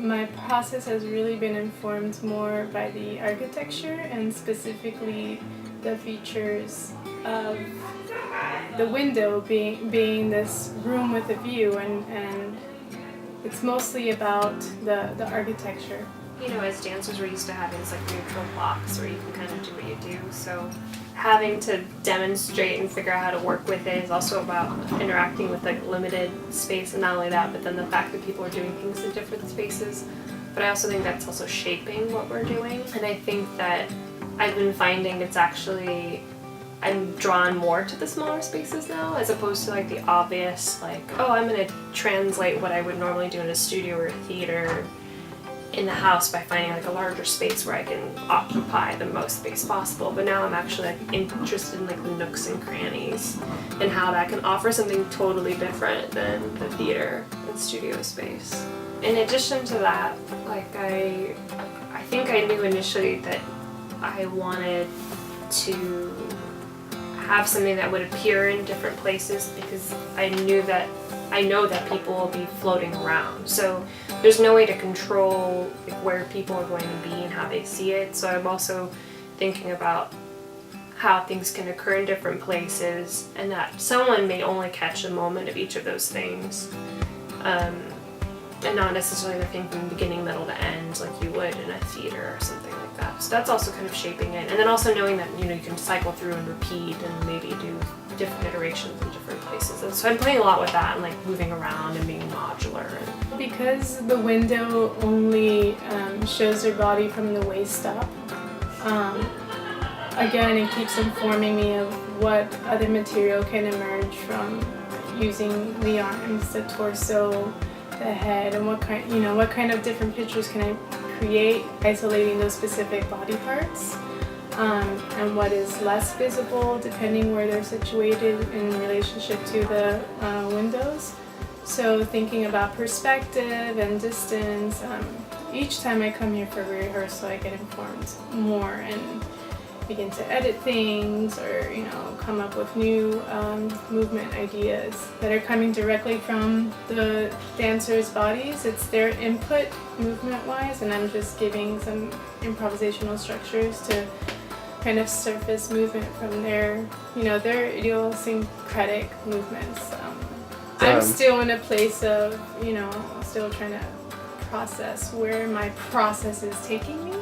my process has really been informed more by the architecture and specifically the features of the window being this room with a view, and it's mostly about the architecture. You know, as dancers, we're used to having this like neutral blocks where you can kind of do what you do. So having to demonstrate and figure out how to work with it is also about interacting with like limited space, and not only that, but then the fact that people are doing things in different spaces. But I also think that's also shaping what we're doing. And I think that I've been finding it's actually, I'm drawn more to the smaller spaces now, as opposed to like the obvious, like, oh, I'm gonna translate what I would normally do in a studio or a theater in the house by finding like a larger space where I can occupy the most space possible. But now I'm actually like interested in like the nooks and crannies and how that can offer something totally different than the theater and studio space. In addition to that, like I think I knew initially that I wanted to have something that would appear in different places, because I know that people will be floating around. So there's no way to control like, where people are going to be and how they see it. So I'm also thinking about how things can occur in different places, and that someone may only catch a moment of each of those things, and not necessarily the thing from beginning, middle to end like you would in a theater or something like that. So that's also kind of shaping it. And then also knowing that, you know, you can cycle through and repeat and maybe do different iterations in different places. And so I'm playing a lot with that and like moving around and being modular. Because the window only shows your body from the waist up, again, it keeps informing me of what other material can emerge from using the arms, the torso, the head, and what kind of different pictures can I create isolating those specific body parts, and what is less visible depending where they're situated in relationship to the windows. So thinking about perspective and distance, each time I come here for rehearsal I get informed more and begin to edit things, or come up with new movement ideas that are coming directly from the dancers' bodies. It's their input movement-wise, and I'm just giving some improvisational structures to kind of surface movement from their idiosyncratic movements. I'm still in a place of, still trying to process where my process is taking me.